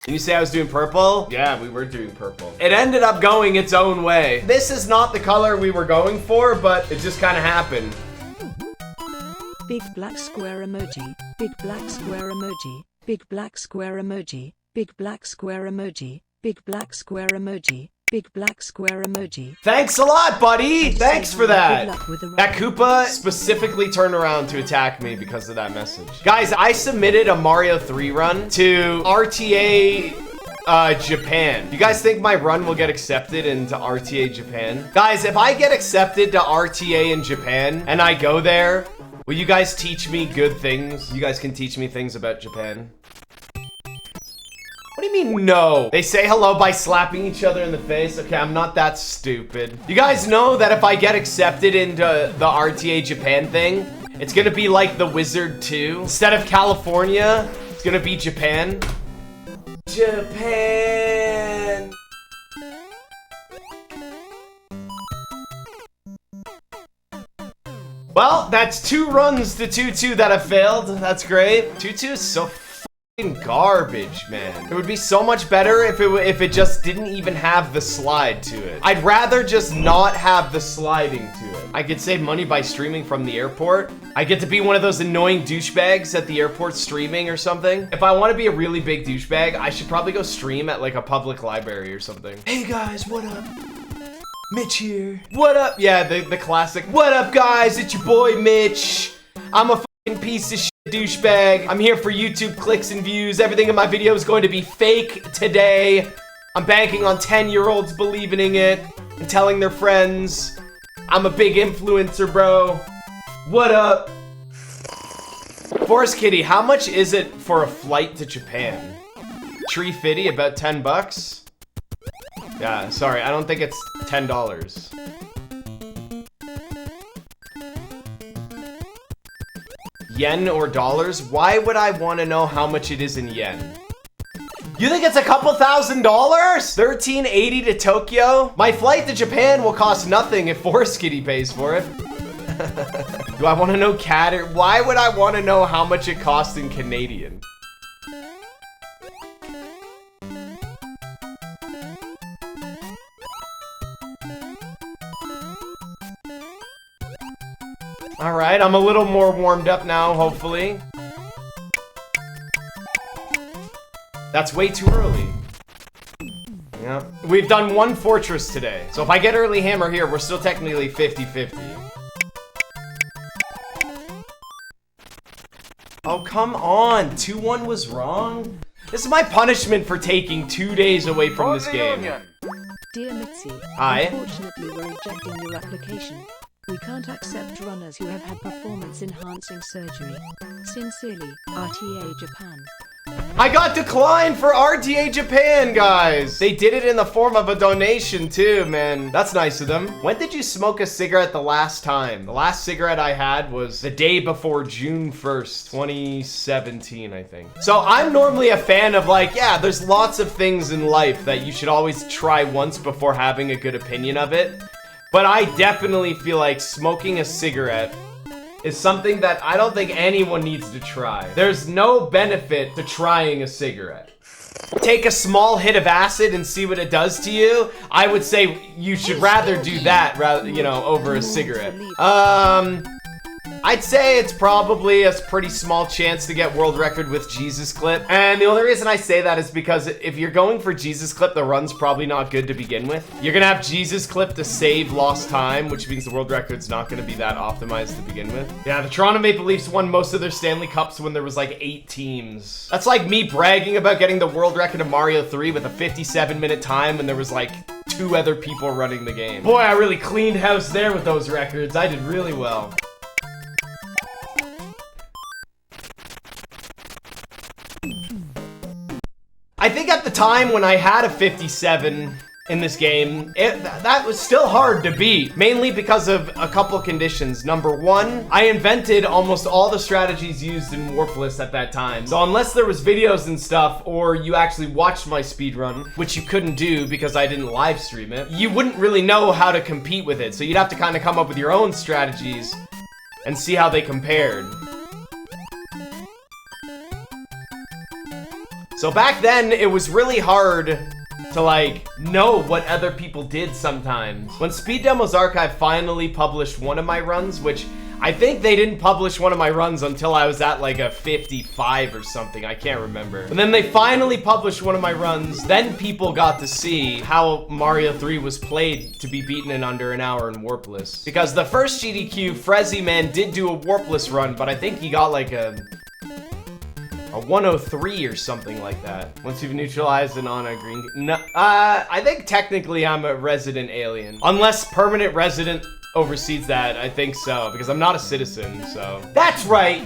Did you say I was doing purple? Yeah, we were doing purple. It ended up going its own way. This is not the color we were going for, but it just kind of happened. Big black square emoji. Big black square emoji. Big black square emoji. Big black square emoji. Big black square emoji. Big black square emoji. Thanks a lot, buddy. Thanks for that. That Koopa specifically turned around to attack me because of that message. Guys, I submitted a Mario 3 run to RTA Japan. You guys think my run will get accepted into RTA Japan? Guys, if I get accepted to RTA in Japan and I go there, will you guys teach me good things? You guys can teach me things about Japan. What do you mean, no? They say hello by slapping each other in the face? Okay, I'm not that stupid. You guys know that if I get accepted into the RTA Japan thing, it's gonna be like The Wizard 2. Instead of California, it's gonna be Japan. Japan! Well, that's 2 runs to 2-2 that have failed. That's great. 2-2 is so garbage, man. It would be so much better if it just didn't even have the slide to it. I'd rather just not have the sliding to it. I could save money by streaming from the airport. I get to be one of those annoying douchebags at the airport streaming or something. If I want to be a really big douchebag, I should probably go stream at like a public library or something. Hey guys, what up? Mitch here. What up? Yeah, the classic. What up, guys? It's your boy Mitch. I'm a fucking piece of shit douchebag. I'm here for YouTube clicks and views. Everything in my video is going to be fake today. I'm banking on 10-year-olds believing in it and telling their friends. I'm a big influencer, bro. What up? Forest Kitty, how much is it for a flight to Japan? Tree Fitty, about 10 bucks? Yeah, sorry, I don't think it's $10. Yen or dollars? Why would I want to know how much it is in yen? You think it's a couple $1,000s? $13.80 to Tokyo? My flight to Japan will cost nothing if Forest Kitty pays for it. Do I want to know why would I want to know how much it costs in Canadian? All right, I'm a little more warmed up now, hopefully. That's way too early. Yeah. We've done 1 fortress today. So if I get early hammer here, we're still technically 50-50. Oh, come on. 2-1 was wrong? This is my punishment for taking 2 days away from this game. Dear Mitzi, Hi. Unfortunately, we're rejecting your application. We can't accept runners who have had performance-enhancing surgery. Sincerely, RTA Japan. I got declined for RTA Japan, guys. They did it in the form of a donation too, man. That's nice of them. When did you smoke a cigarette the last time? The last cigarette I had was the day before June 1st, 2017, I think. So I'm normally a fan of like, yeah, there's lots of things in life that you should always try once before having a good opinion of it. But I definitely feel like smoking a cigarette is something that I don't think anyone needs to try. There's no benefit to trying a cigarette. Take a small hit of acid and see what it does to you. I would say you should rather do that rather, you know, over a cigarette. I'd say it's probably a pretty small chance to get world record with Jesus Clip. And the only reason I say that is because if you're going for Jesus Clip, the run's probably not good to begin with. You're gonna have Jesus Clip to save lost time, which means the world record's not gonna be that optimized to begin with. Yeah, the Toronto Maple Leafs won most of their Stanley Cups when there was like 8 teams. That's like me bragging about getting the world record of Mario 3 with a 57-minute time when there was like 2 other people running the game. Boy, I really cleaned house there with those records. I did really well. I think at the time when I had a 57 in this game, that was still hard to beat, mainly because of a couple conditions. Number 1, I invented almost all the strategies used in Warpless at that time. So unless there was videos and stuff, or you actually watched my speedrun, which you couldn't do because I didn't live stream it, you wouldn't really know how to compete with it. So you'd have to kind of come up with your own strategies and see how they compared. So back then, it was really hard to like know what other people did sometimes. When Speed Demos Archive finally published one of my runs, which I think they didn't publish one of my runs until I was at like a 55 or something, I can't remember. And then they finally published one of my runs, then people got to see how Mario 3 was played to be beaten in under an hour in Warpless. Because the first GDQ, Frezzy Man did do a Warpless run, but I think he got like a 103 or something like that. Once you've neutralized an on a green... No, I think technically I'm a resident alien. Unless permanent resident oversees that, I think so, because I'm not a citizen, so. That's right,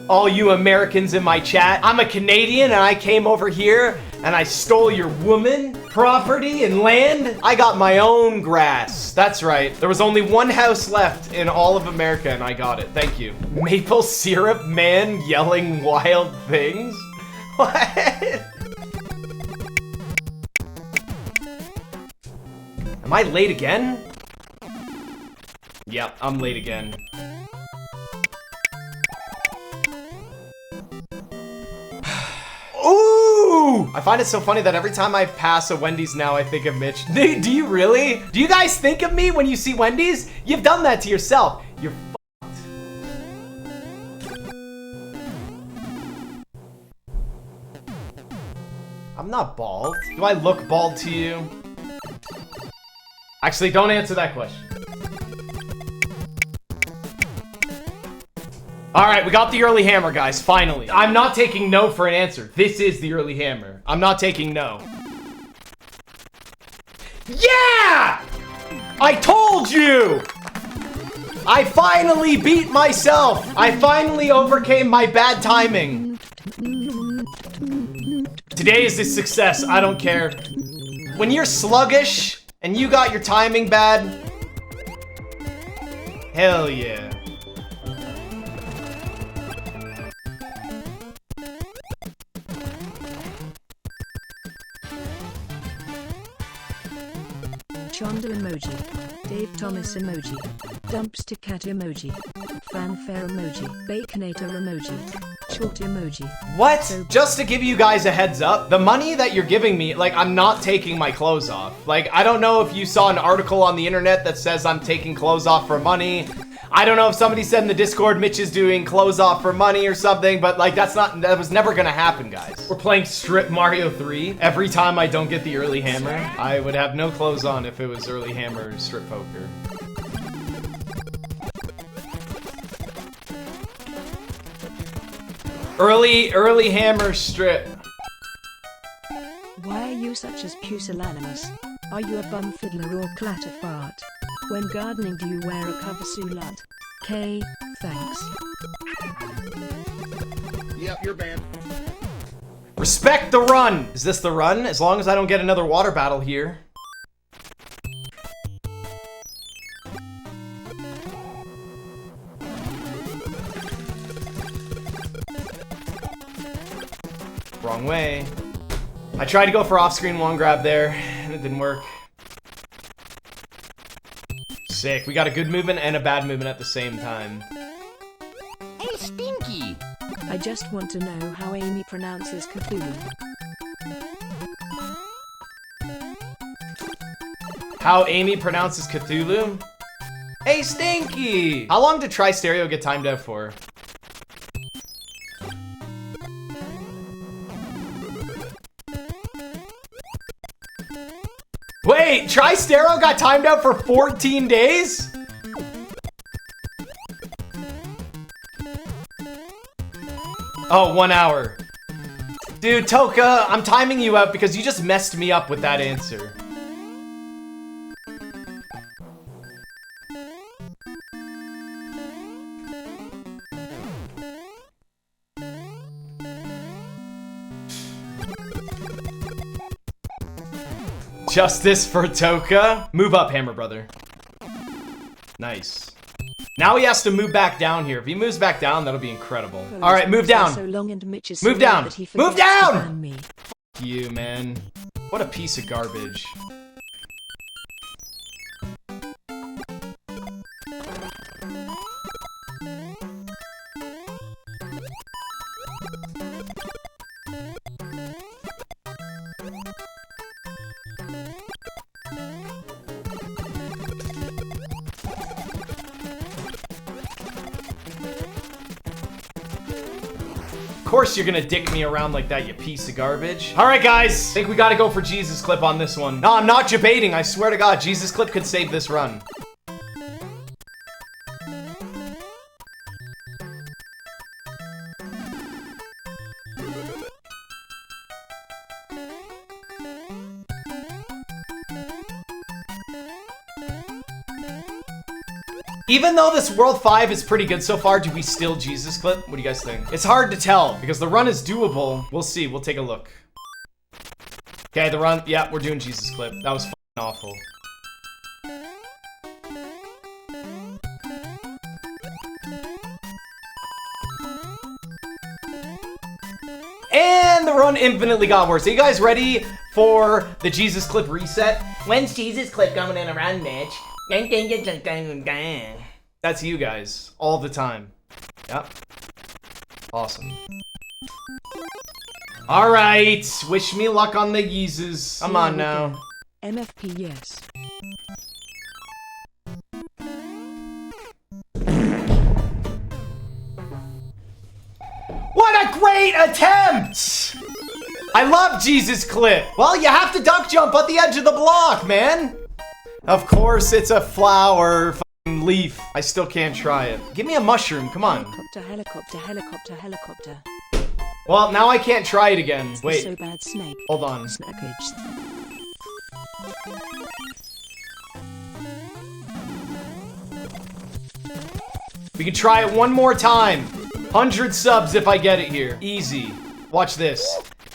all you Americans in my chat. I'm a Canadian and I came over here and I stole your woman, property, and land. I got my own grass. That's right. There was only one house left in all of America and I got it. Thank you. Maple syrup man yelling wild things? What? Am I late again? Yep, I'm late again. Ooh! I find it so funny that every time I pass a Wendy's now, I think of Mitch. Do you really? Do you guys think of me when you see Wendy's? You've done that to yourself. You're fucked. I'm not bald. Do I look bald to you? Actually, don't answer that question. All right, we got the early hammer, guys, finally. I'm not taking no for an answer. This is the early hammer. I'm not taking no. Yeah! I told you! I finally beat myself. I finally overcame my bad timing. Today is a success, I don't care. When you're sluggish and you got your timing bad, hell yeah. Chondo emoji, Dave Thomas emoji, dumpster cat emoji, fanfare emoji, baconator emoji, short emoji. What? Just to give you guys a heads up, the money that you're giving me, like, I'm not taking my clothes off. Like, I don't know if you saw an article on the internet that says I'm taking clothes off for money. I don't know if somebody said in the Discord Mitch is doing clothes off for money or something, but like that was never gonna happen, guys. We're playing Strip Mario 3. Every time I don't get the early hammer, I would have no clothes on if it was early hammer strip poker. Early hammer strip. Why are you such as pusillanimous? Are you a bum fiddler or clatter fart? When gardening do you wear a cover suit? K, thanks. Yep, you're banned. Respect the run! Is this the run? As long as I don't get another water battle here. Wrong way. I tried to go for off-screen one grab there, and it didn't work. Sick. We got a good movement and a bad movement at the same time. Hey, Stinky! I just want to know how Amy pronounces Cthulhu. How Amy pronounces Cthulhu? Hey, Stinky! How long did Tri-Stereo get timed out for? Wait, Tri-Stereo got timed out for 14 days? Oh, 1 hour. Dude, Toka, I'm timing you out because you just messed me up with that answer. Justice for Toka. Move up, Hammer Brother. Nice. Now he has to move back down here. If he moves back down, that'll be incredible. All right, move down. Move down. Move down! Fuck you, man. What a piece of garbage. course you're gonna dick me around like that, you piece of garbage. All right, guys. I think we gotta go for Jesus Clip on this one. No, I'm not debating. I swear to God, Jesus Clip could save this run. Even though this World 5 is pretty good so far, do we still Jesus Clip? What do you guys think? It's hard to tell because the run is doable. We'll see. We'll take a look. Okay, the run. Yeah, we're doing Jesus Clip. That was fucking awful. And the run infinitely got worse. Are you guys ready for the Jesus Clip reset? When's Jesus Clip coming in a run, Mitch? That's you guys, all the time. Yep. Awesome. Alright, wish me luck on the Yeezys. Come on now. MFP, yes. What a great attempt! I love Jesus Clip. Well, you have to duck jump at the edge of the block, man. Of course, it's a flower f***ing leaf. I still can't try it. Give me a mushroom, come on. Helicopter, helicopter, helicopter, helicopter. Well, now I can't try it again. Wait, So bad, snake. hold on. Snackage. We can try it one more time. 100 subs if I get it here. Easy. Watch this.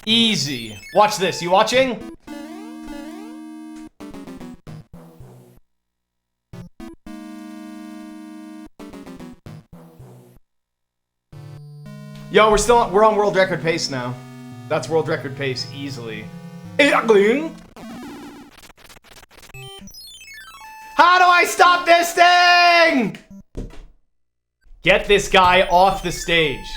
Easy. Watch this. You watching? Yo, we're on world record pace now. That's world record pace easily. How do I stop this thing? Get this guy off the stage.